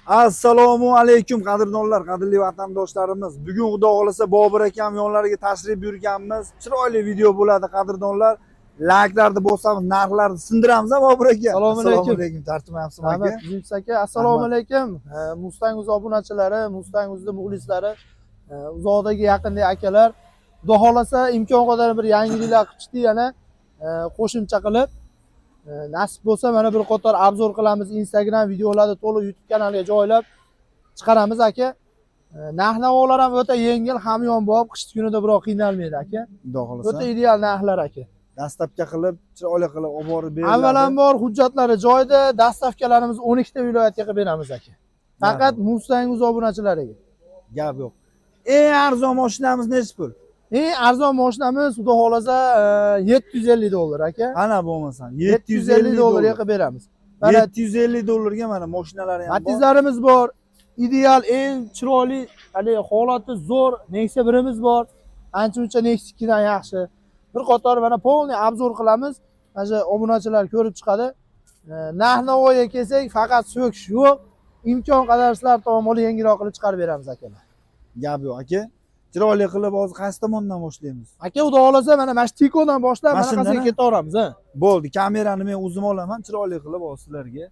Assalomu alaykum qadrdonlar, qadrli vatandoshlarimiz. Bugun Xudo xolasa Bobur akam yonlariga tashrif buyurganmiz. Chiroyli video bo'ladi qadrdonlar. Like'larni bosamiz, narxlarni sindiramiz ha Bobur aka. Assalomu alaykum. Tartimayapsizmi aka? Yusuf aka, assalomu alaykum. Mustang Uz obunachilari, Mustang Uzning muxlislari, uzoqdagi yaqindagi akalar, Xudo xolasa imkon qadar bir yangiliklar qilishdi yana qo'shimcha qilib. Nasib bo'lsa mana bir qator obzor qilamiz, Instagram videolarni to'liq YouTube kanaliga joylab chiqaramiz aka. Narx-navolar ham o'ta yengil, hamyonbop, qish kunida biroq qiynalmaydi aka. Xudo xolasa. O'ta ideal narxlar aka. Dastlabki qilib, chiroyli qilib olib borib beriladi. Avvalambor hujjatlari joyida, dastavkalarimiz 12 ta viloyatga qilib beramiz aka. Faqat Mustang Uz obunachilariga. Gap yo'q. Eng arzon mashinamiz nechi pul? Eng arzon mashinamiz Xudo xolasa $750 aka. Ana bo'lmasan, $750 qilib beramiz. Mana $750 ga mana mashinalari ham bor. Matizlarimiz bor. Ideal, eng chiroyli, hali holati zo'r Nexia 1imiz bor. Ancha-muncha Nexia 2 dan yaxshi. Bir qator mana polniy obzor qilamiz. Mana obunachilar ko'rib chiqadi. Narx-navoga kelsak, faqat so'kish yo'q. Imkon qadar sizlar tomon yangiroq qilib chiqarib beramiz akalar. Gap yo'q aka. Chiroyli qilib hozir qaysi tomondan boshlaymiz? Aka, Xudo xolasa mana Tikodan boshlab manaqasiga ketaveramiz, ha. Bo'ldi, kamerani men o'zim olaman, chiroyli qilib sizlarga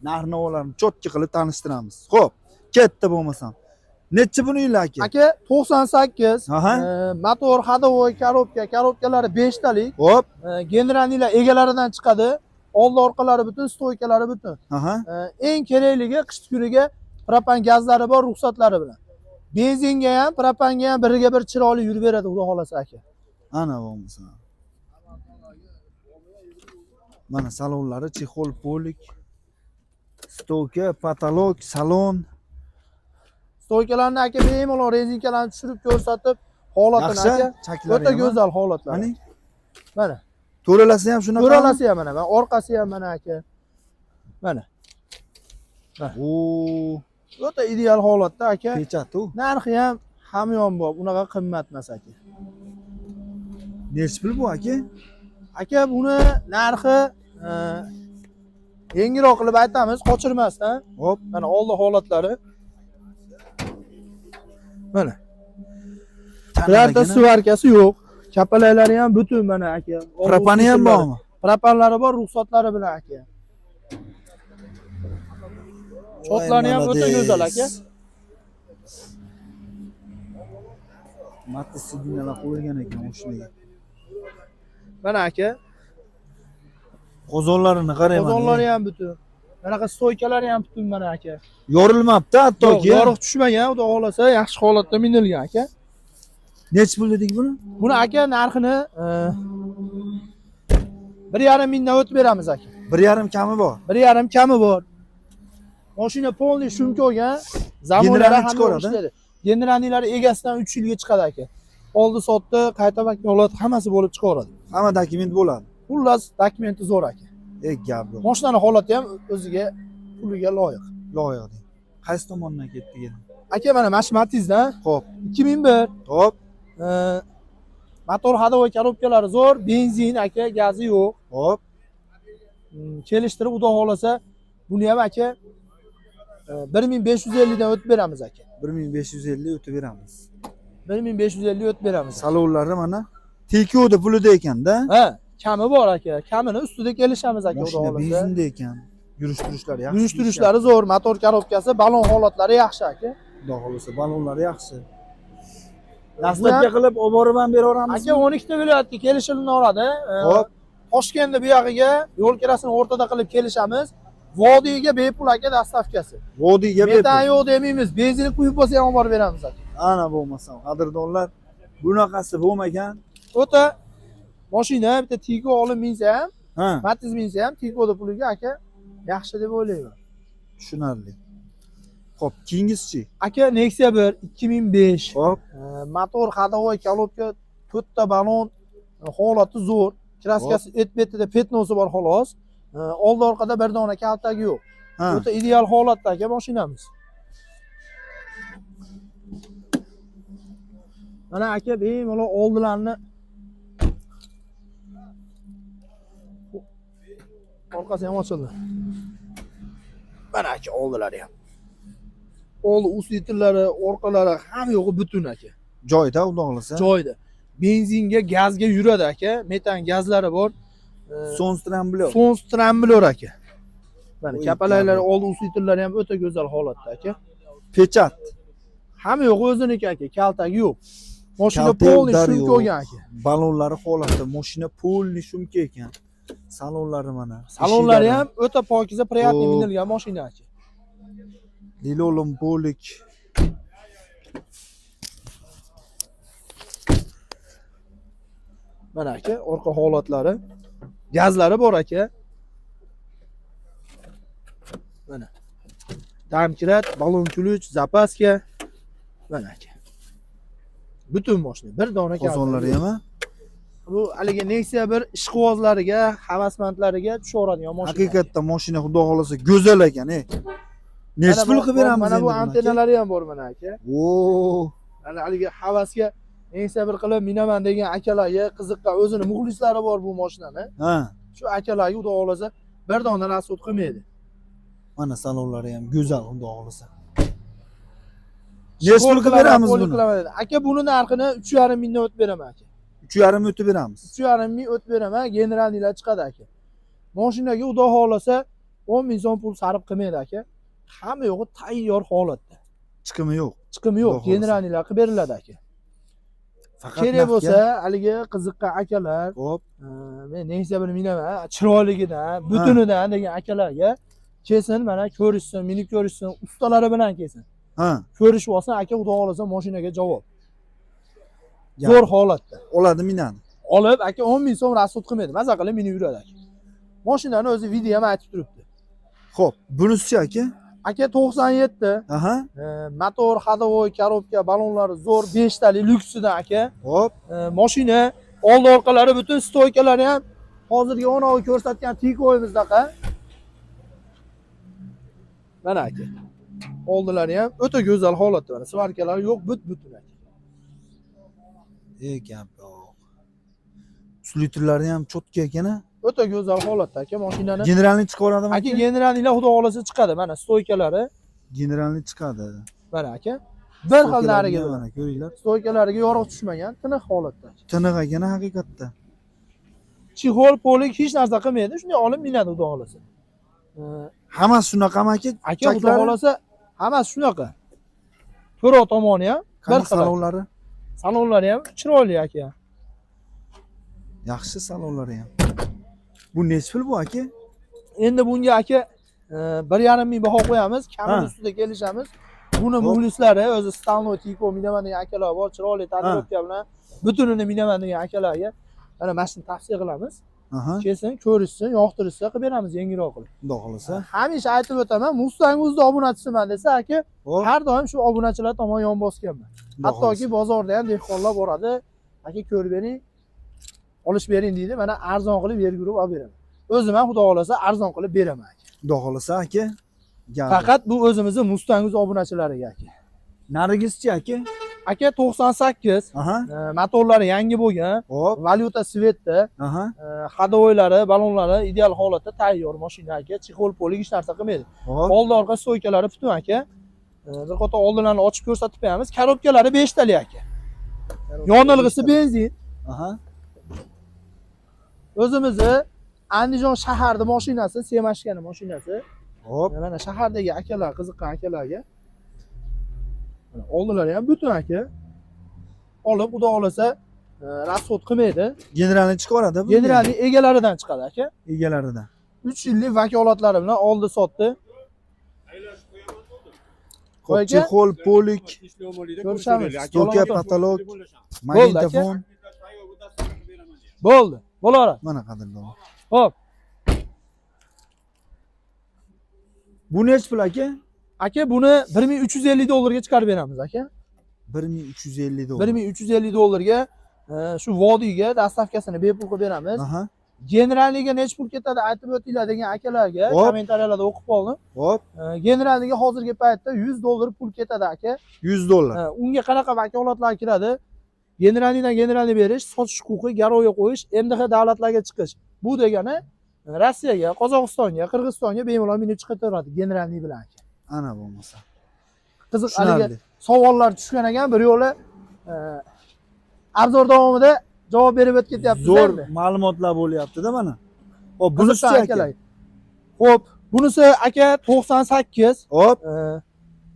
narx-navolarni cho'tki qilib tanishtiramiz. Xo'p, ketdi bo'lmasam. Necha buninglar aka? Aka 98, Aha. motor, ходовой korobkalari 5 talik. Xo'p. Generalnilar egalaridan chiqadi. Old orqalari butun, stoykalari butun. Aha. Eng kerakligi qish kuniga propan gazlari bor, ruxsatlari bilan. Benzinga ham, propanga ham biriga bir chiroyli yurib beradi, Xudo xolasa aka. Ana bo'lmasa. Mana salonlari chexol polik, stoka, patolog, salon. Stoykalarni aka bemalol rezinkalarni tushirib ko'rsatib, holatini aka o'ta go'zal holatlar. Mana. To'ralasi ham shunaqa. To'ralasi ham mana, orqasi ham mana aka. Mana. Oo, o'ta ideal holatda aka. Pechatu. Narxi ham hamyonbop, unaqa qimmat emas aka. Nechi pul bu aka? Aka, buni narxi yengilroq qilib aytamiz, qochirmasdan. Hop, mana oldi holatlari. Mana. Birorta suvarkasi yo'q. Kapalaylari ham butun mana aka. Propani ham bormi? Propanlari bor, ruxsatlari bilan aka. Chotlari ham o'ta go'zal aka. Matiz signallar qo'yilgan ekan mashinaga. Mana aka. Qozonlarini qarang. Qozonlari ham butun. Bunaqa stoykalari ham butun mana aka. Yorilmabdi hattoki. Yorug' tushmagan, Xudo xolasa yaxshi holatda minilgan aka. Nechi pul dedik buni? Buni aka narxini 1,5 mingdan o'tib beramiz aka. 1,5 kami bor. 1,5 kami bor. Mashina polniy shumka olgan, zamonlari ham ishlaydi. Generalnilari egasidan 3 yilga chiqadi aka. Oldi sotdi, qayta vakolat hammasi bo'lib chiqaveradi. Hamma dokument bo'ladi. Xullas, dokumenti zo'r aka. Gap yo'q. Mashinaning holati ham o'ziga puliga loyiq. Loyiq deng. Qaysi tomondan ketdi endi? Aka, mana Matizdan. Xo'p. 2001. Xo'p. Motor ходовой korobkalari zo'r, benzin aka, gazi yo'q. Xo'p. Kelishtirib Xudo xolasa buni ham aka 1550 dan o'tib beramiz aka. 1550 o'tib beramiz. 1550 o'tib beramiz. Salonlari mana Tikoda pulida ekanda. Ha, kami bor aka. Kamini ustida kelishamiz aka, Xudo xolasa. Benzinda ekan. Yurish-turishlari yaxshi. Yurish-turishlari zo'r, motor korobkasi, balon holatlari yaxshi aka. Xudo xolasa balonlari yaxshi. Dastlabki qilib olib borib ham beraveramiz. Aka 12 ta viloyatga kelishiladi. Xo'p. Toshkentda bu yog'iga yo'l kirasini o'rtada qilib kelishamiz. Vodiyga bepul aka dastavkasi. Vodiyga bepul. Metan yo'q demaymiz, benzin quyib bo'lsa ham olib borib beramiz aka. Ana bo'lmasa, qadrdonlar, bunaqasi bo'lmagan. O'ta mashina bitta Tigo olib minsa ham, Ha, Matiz minsa ham Tigoda puliga aka yaxshi deb o'ylayman. tushunarli. Xo'p, keyingisichi? Aka Nexia 1 2005. Xo'p. Motor ходовой korobka, 4 ta balon, holati zo'r. Kraskasi et-betida petnosi bor xolos. Old orqada bir dona kaltagi yo'q. O'ta ideal holatda aka mashinamiz. Mana aka bemalol oldilarni orqasi ham ochildi. Mana aka oldilari ham. oldi uslitlari, orqalari hamma yo'g'i butun aka. Joyda xudo xolasa. Joyida. Benzinga, gazga yuradi aka. Metan gazlari bor. Sonstramblyo. Sonstramblyor aka. Mana Oy, kapalaklari, kabi. oldi uslitllari ham o'ta go'zal holatda aka. Pechat. Hamma yo'g'i o'ziniki aka, kaltagi yo'q. Mashina Kalta polni yo'q, shumka yo'q. olgan aka. Ballonlari holatda, mashina polni shumka ekan. Salonlari mana. Salonlari eshiklari. ham o'ta pokiza, приятный O. minilgan mashina aka. Lilolim polik. Mana aka, orqa holatlari. Gazlari bor aka. Mana. Damkirat, balon ключ, zapaska. Mana aka. Butun mashina, bir dona Qozonlari ham. Bu haligi Nexia 1 ishqibozlariga, havasmandlariga tushaveradigan mashina. Haqiqatda mashina xudo xolasa go'zal ekan, Nechi pul qilib beramiz Mana bu endi buni, aka? antennalari ham bor mana aka. Oo. Mana haligi havasga Nexia 1 qilib minaman degan akalarga qiziqqan o'zini muxlislari bor bu mashinani. Ha. Shu akalarga xudo xolasa bir dona rasud qilmaydi. Mana salonlari ham go'zal xudo xolasa. Nechi pul qilib beramiz buni? Aka buni narxini 3,5 mingdan o'tib beraman aka. 3,5 o'tib beramiz. 3,5 ming o'tib beraman, generalnilar chiqadi aka. Mashinaga xudo xolasa 10 ming so'm pul sarf qilmaydi aka. Hamma yo'g'i tayyor holatda. Chiqimi yo'q. Chiqimi yo'q, Xudo xolasa. generalnilar qilib beriladi aka. Faqat Kerak naqdga. bo'lsa, haligi qiziqqan akalar, Hop. men Nexia 1 minaman, chiroyligidan, butunidan degan akalarga kelsin, mana ko'rishsin, meni ko'rishsin, ustalari bilan kelsin. Ha. Ko'rishib olsin, aka xudo xolasa mashinaga javob. Gap. Zo'r holatda. Oladi minani. Olib, aka 10 ming so'm rasud qilmaydi. Maza qilib meni yuradi aka. Mashinani o'zi video ham aytib turibdi. Xo'p, bunisi aka? Aka 97, Aha. motor, ходовой, korobka, ballonlari zo'r, 5 tali lyuksidan aka. Hop. Mashina oldi orqalari butun stoykalari ham hozirgi onavi ko'rsatgan tikoyimizdaqa. Mana aka. Oldilari ham o'ta go'zal holatda, mana svarkalari yo'q, but-butun aka. Gap yo'q. Uslitrlari ham cho'tka ekan-a? O'ta go'zal holatda aka mashinani. Generalni chiqaradimi? Aka generalnilar xudo xolasa chiqadi. Mana stoykalari. Generalni chiqadi. Mana aka. Bir xil nariga mana ko'ringlar. stoykalariga yorug' tushmagan, tiniq holatda. Tiniq ekan haqiqatda. Chixol, polik hech narsa qilmaydi. Shunday olib minadi xudo xolasa. Hammasi shunaqami aka? Aka xudo xolasa hammasi shunaqa. To'ra tomoni ham bir xil. salonlari. Salonlari ham chiroyli aka. Yaxshi salonlari ham. Bu nechi pul bu aka? Endi bunga aka 1,5 ming baho qo'yamiz, kamini ustida kelishamiz. Buni muxlislari o'zi Stalno, Tiko minaman degan akalar bor, chiroyli tadbiqotga bilan butunini minaman degan akalarga mana mashina tavsiya qilamiz. Aha. Kelsin, ko'rishsin, yoqtirishsa qilib beramiz yengiroq qilib. Xudo xolasa. Hamisha aytib o'taman, Mustang o'zida obunachisiman desa aka, har doim shu obunachilar tomon yon bosganman. Hattoki bozorda ham dehqonlar boradi, aka ko'rib bering, olish bering deydi, mana arzon qilib bergurib olib beraman. O'zim ham xudo xolasa arzon qilib beraman aka. Xudo xolasa aka. Faqat bu o'zimizning Mustang obunachilariga aka. Narigisi aka? Aka 98, Aha. motorlari yangi bo'lgan, Hop. valyuta svetda, Aha. ходовойлari, ballonlari ideal holatda tayyor mashina aka, chixol polik hech narsa qilmaydi. Hop. Oldi orqa stoykalari butun aka. Bir qator oldinlarni ochib ko'rsatib qo'yamiz. Korobkalari 5 tali aka. Yonilg'isi benzin. Aha. O'zimizni Andijon shaharda mashinasi, Semashkani mashinasi. Hop. Mana shahardagi akalar, qiziqqan akalarga. Mana oldilari ham butun aka. Olib, xudo xolasa, rasxod qilmaydi. Generalni chiqaradi bu. Generalni egalaridan chiqadi aka. Egalaridan. 3 yillik vakolatlari bilan oldi sotdi. Chixol, polik, Ko'rishamiz. stoka, patolog, magnitofon. Bo'ldi. Bo'laveradi. Mana qadrdon. Xo'p. Bu nechi pul aka? Aka buni 1350 dollarga chiqarib beramiz aka. 1350 dollar. 1350 dollarga shu vodiyga dastavkasini bepul qilib beramiz. Aha. Generalniga necha pul ketadi aytib o'tinglar degan akalarga kommentariyalarda o'qib qoldim. Hop. Generalniga hozirgi paytda 100 dollar pul ketadi aka. 100 dollar. Unga qanaqa vakolatlar kiradi? Generalnidan generalni berish, sotish huquqi, garovga qo'yish, MDH davlatlarga chiqish. Bu degani Rossiyaga, Qozog'istonga, Qirg'izistonga bemalol minib chiqaveradi generalni bilan aka. Ana bo'lmasa. qiziq Tushunarli. haligi savollar tushgan ekan, bir yo'li arzor davomida javob berib o'tib ketyapmiz Zo'r endi. ma'lumotlar bo'lyapti-da mana. Hop, bunisi Qiziqsan aka. akalar. Xo'p, bunisi aka 98. Hop.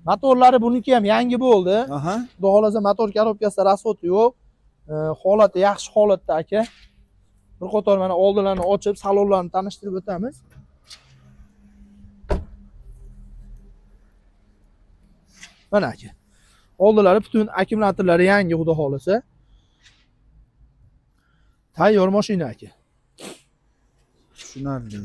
Motorlari buniki ham yangi bo'ldi. Aha. Xudo xolasa motor korobkasida rasvoti yo'q. Holati yaxshi holatda aka. Bir qator mana oldilarini ochib, salonlarni tanishtirib o'tamiz. Mana aka. Oldilari butun akkumulyatorlari yangi, xudo xolasa. Tayyor mashina aka. Tushunarli.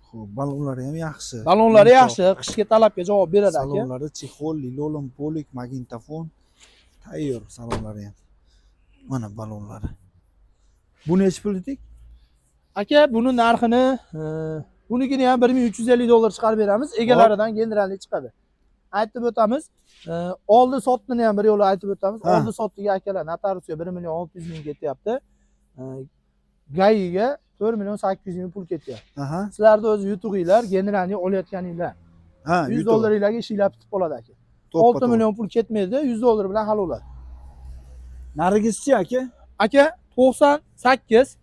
Xo'p, balonlari ham yaxshi. Balonlari yaxshi, qishki talabga javob beradi aka. Salonlari chexol, lilolon, polik, magnitofon. Tayyor salonlari ham. Mana balonlari. Bu necha pul dedik? Aka, buni narxini bunikini ham 1350 dollar chiqarib beramiz. Egalaridan generalni chiqadi. Aytib o'tamiz. Oldi sotdini ham bir yo'la aytib o'tamiz. Oldi sotdiga akalar notariusga 1 million 600 ming ketyapti. Gayiga 4 million 800 ming pul ketyapti. Aha. Sizlarda o'z yutug'inglar, generalni olayotganinglar. Ha, 100 dollaringlarga ishlab bitib qoladi aka. 6 million pul ketmaydi, 100 dollar bilan hal bo'ladi. Narigisi aka? Aka 98.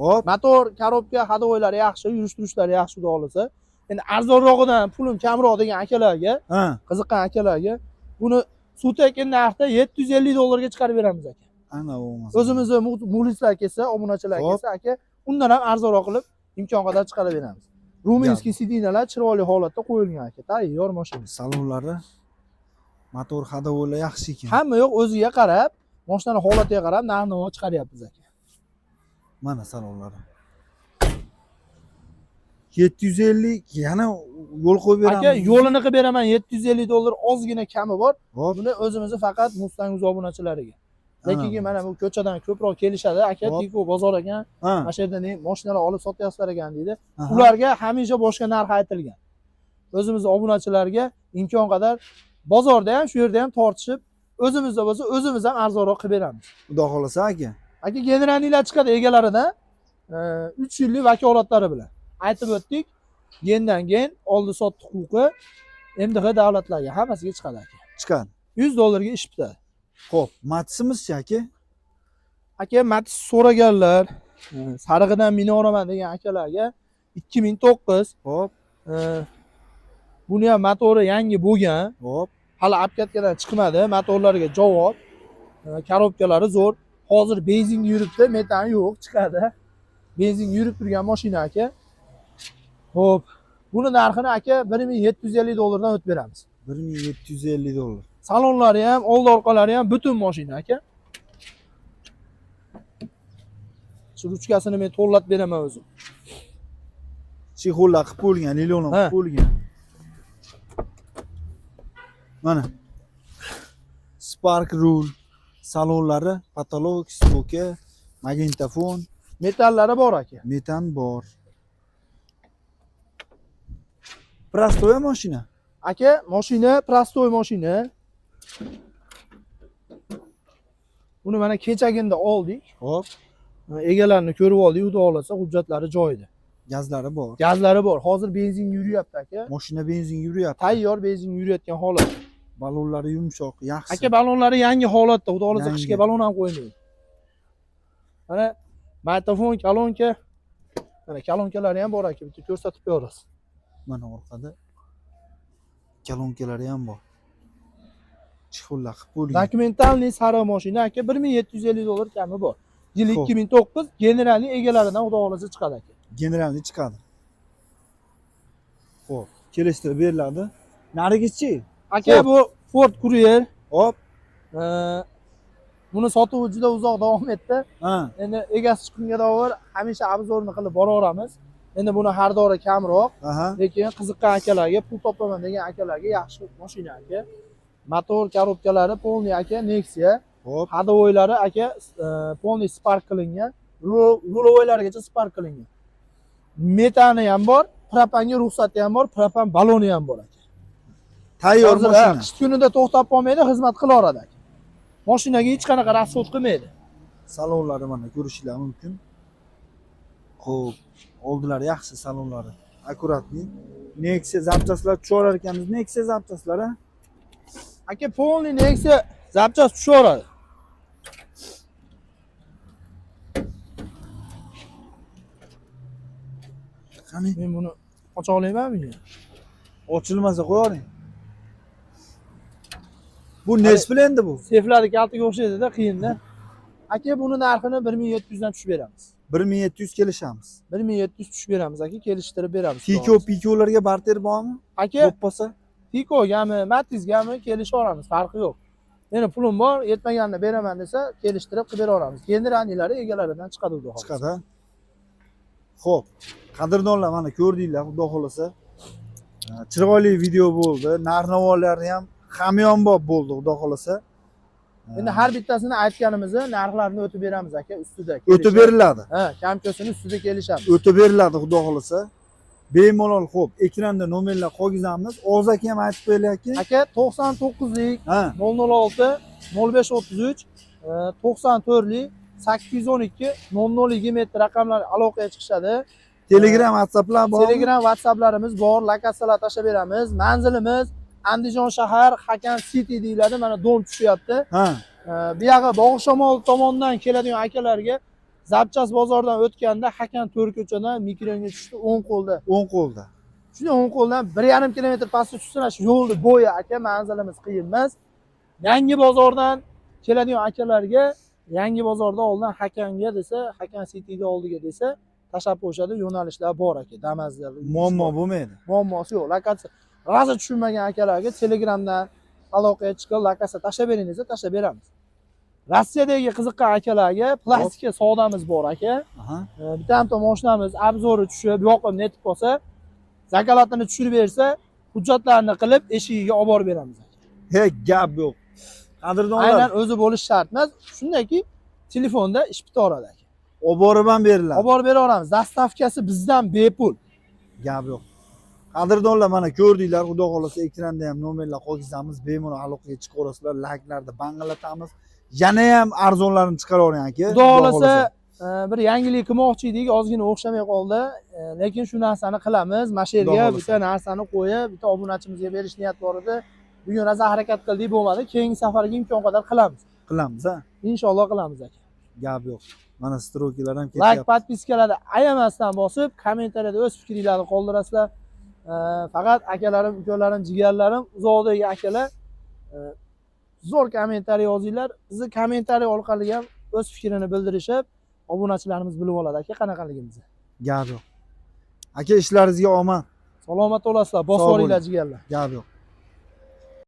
Hop. Motor, korobka, hadovoylari yaxshi, yurish-turishlari yaxshi xudo xolasa. Endi arzonrog'idan pulim kamroq degan akalarga, Ha. qiziqqan akalarga buni sutekin narxda 750 dollarga chiqarib beramiz aka. Ana bo'lmasa. O'zimizni muxlislar kelsa, obunachilar kelsa aka, undan ham arzonroq qilib imkon qadar chiqarib beramiz. Ruminskiy sidinalar chiroyli holatda qo'yilgan aka, tayyor mashina. Salonlari, motor hadovoylar yaxshi ekan. Hamma yo'q o'ziga qarab, mashinaning holatiga qarab narx-navo chiqaryapmiz aka. Mana salonlari. 750 yana yo'l qo'yib beramiz. Aka, yo'lini qilib beraman, 750 dollar ozgina kami bor. Hop. Buni o'zimizni faqat Mustang obunachilariga. Lekin mana bu ko'chadan ko'proq kelishadi, aka, Tiko bozor ekan. Mana shu yerda mashinalar olib sotyapsizlar ekan deydi. Ularga hamisha boshqa narx aytilgan. O'zimiz obunachilarga imkon qadar bozorda ham, shu yerda ham tortishib, o'zimizda bo'lsa, o'zimiz ham arzonroq qilib beramiz. Xudo xolasa aka. Aka, generalnilar chiqadi egalaridan 3 yillik vakolatlari bilan. Aytib o'tdik, gendan gen oldi sotdi huquqi MDH davlatlarga hammasiga chiqadi aka. Chiqadi. 100 dollarga ish bitadi. Xo'p, Matizimizchi aka? Aka, Matiz so'raganlar, sarig'idan meni olaman degan akalarga 2009. Hop. Buni ham motori yangi bo'lgan. Hop. Hali apkatkadan chiqmadi. Motorlarga javob. Korobkalari zo'r. Hozir benzin yuribdi, metan yo'q, chiqadi. Benzin yurib turgan mashina aka. Xo'p. Buni narxini aka 1750 dollardan o'tib beramiz. 1750 dollar. Salonlari ham, old orqalari ham butun mashina aka. Shu ruchkasini men to'g'rilab beraman o'zim. Chexollar qilib qo'yilgan, lilon qilib qo'yilgan. Mana. Spark rule, salonlari, patolog, stoka, magnitofon, Metallari bor aka. metan bor. Prostoy mashina. Aka, mashina prostoy mashina. Buni mana kechagina oldik. Hop. Egalarini ko'rib oldik, xudo xolasa hujjatlari joyida. Gazlari bor. Gazlari bor. Hozir benzin yuryapti aka. Mashina benzin yuryapti. Tayyor benzin yurayotgan holat. Balonlari yumshoq, yaxshi. Aka, balonlari yangi holatda, xudo xolasa qishga balon ham qo'ymaydi. Mana magnitofon, kolonka. Mana kolonkalari ham bor aka, bitta ko'rsatib beramiz. Mana orqada kolonkalari ham bor. Chexollar qilib qo'yilgan. Dokumentalniy sariq mashina aka, 1750 dollar kami bor. Yil 2009, generalniy egalaridan xudo xolasa chiqadi aka. Generalni chiqadi. Xo'p, kelishtirib beriladi. Narigichi? Aka, bu Ford Courier. Hop. Buni sotuvi juda uzoq davom etdi. Ha. Endi egasi chiqqunga davr hamisha obzorni qilib boraveramiz. Endi buni har dori kamroq, lekin qiziqqan akalarga, pul topaman degan akalarga yaxshi mashina aka. Motor, korobkalari polniy aka, Nexia. Hop. Hadovoylari aka, polniy spark qilingan. Rulovoylarigacha spark qilingan. Metani ham bor, propanga ruxsati ham bor, propan baloni ham bor aka. Tayyor mashina. Qish kunida to'xtab qolmaydi, xizmat qilaveradi aka. Mashinaga hech qanaqa rasxod qilmaydi. Salonlari mana ko'rishinglar mumkin. Xo'p, oldilari yaxshi salonlari. Аккуратный. Nexia zapchastlar tushaverar ekanmiz. Nexia zapchastlar ha. Aka полный Nexia zapchast tushaveradi. Qani, Men buni ocha olmaymanmi? ochilmasa qo'yavering. Bu nech pul endi bu? Seflari kaltaga o'xshaydi-da, qiyin-da. Aka buni narxini 1700 dan tushib beramiz. 1700 kelishamiz. 1700 tushib beramiz aka, kelishtirib beramiz. Pikolarga barter bormi? Aka, Ko'p bo'lsa, Pikogami, Matizgami kelishaveramiz, farqi yo'q. Meni pulim bor, yetmaganini beraman desa, kelishtirib qilib beraveramiz. Generalnilari egalaridan chiqadi xudo xohlasa. chiqadi. Xo'p, qadrdonlar mana ko'rdinglar, xudo xolasa. Chiroyli video bo'ldi. Narx-navolar ham hamyonbop bo'ldi, xudo xolasa. Endi har bittasini aytganimizni narxlarini o'tib beramiz aka, ustida. O'tib beriladi. Ha, kamchasini ustida kelishamiz. O'tib beriladi, xudo xolasa. Bemalol xo'p, ekranda nomerlar qo'ygizamiz. Oz aka ham aytib qo'yaylik. Aka 99lik Ha, 006 0533 94lik 812 0020 raqamlar aloqaga chiqishadi. Telegram, WhatsApplar bor. Telegram, WhatsApplarimiz bor, lokatsiyalar tashlab beramiz. Manzilimiz Andijon shahar, Hakan City deyiladi. Mana dom tushyapti. Ha, Bu yoqqa Bog'ishomol tomondan keladigan akalarga Zapchast bozordan o'tganda Hakan To'rko'chadan mikroyonga tushdi, o'ng qo'lda. o'ng qo'lda. Shunday o'ng qo'ldan 1,5 kilometr pastga tushsa, shu yo'lni bo'yi aka, manzilimiz qiyin emas. Yangi bozordan keladigan akalarga Yangi bozorda oldin Hakanga desa, Hakan Cityga oldiga desa, tashab qo'yishadi, yo'nalishlar bor aka, Damas'lar. Muammo bo'lmaydi. Muammosi yo'q. Lokatsiya g'aza tushunmagan akalarga Telegramdan aloqaga chiqib, lokatsiya tashlab bering desa, tashlab beramiz. Rossiyadagi qiziqqan akalarga plastika sodamiz bor aka. Aha. Bitta mashinamiz obzori tushib, yoqib netib qolsa, zakalatini tushirib bersa, hujjatlarni qilib eshigiga olib borib beramiz. He, gap yo'q. Qadrdonlar, Aynan o'zi bo'lish shart emas. Shundaki telefonda ish bitaveradi aka. olib borib ham beriladi. Olib borib beraveramiz. Dastavkasi bizdan bepul. Gap yo'q. Qadrdonlar mana ko'rdinglar, xudo xolasa ekranda ham nomerlar qo'ygizamiz, bemalol aloqaga chiqaverasizlar, layklarni banglatamiz. Yana ham arzonlarini chiqaravering aka. Xudo xolasa bir yangilik qilmoqchi edik, ozgina o'xshamay qoldi. Lekin shu narsani qilamiz. Mana shu yerga bitta narsani qo'yib, bitta obunachimizga berish niyat bor edi. Bugun rosa harakat qildik, bo'lmadi. Keyingi safarga imkon qadar qilamiz. Qilamiz, ha? Inshaalloh qilamiz aka. Gap yo'q. Mana strokilar ham Like, ketyapti. podpiskalarni ayamasdan bosib, kommentariyada o'z fikringizni qoldirasizlar. Faqat akalarim, ukalarim, jigarlarim, uzoqdagi akalar zo'r kommentariy yozinglar. Bizni kommentariy orqali ham o'z fikrini bildirishib, obunachilarimiz bilib oladi aka qanaqaligimizni. Gap yo'q. Aka ishlaringizga omad. Salomat bo'lasizlar, bos boringlar jigarlar. Gap yo'q.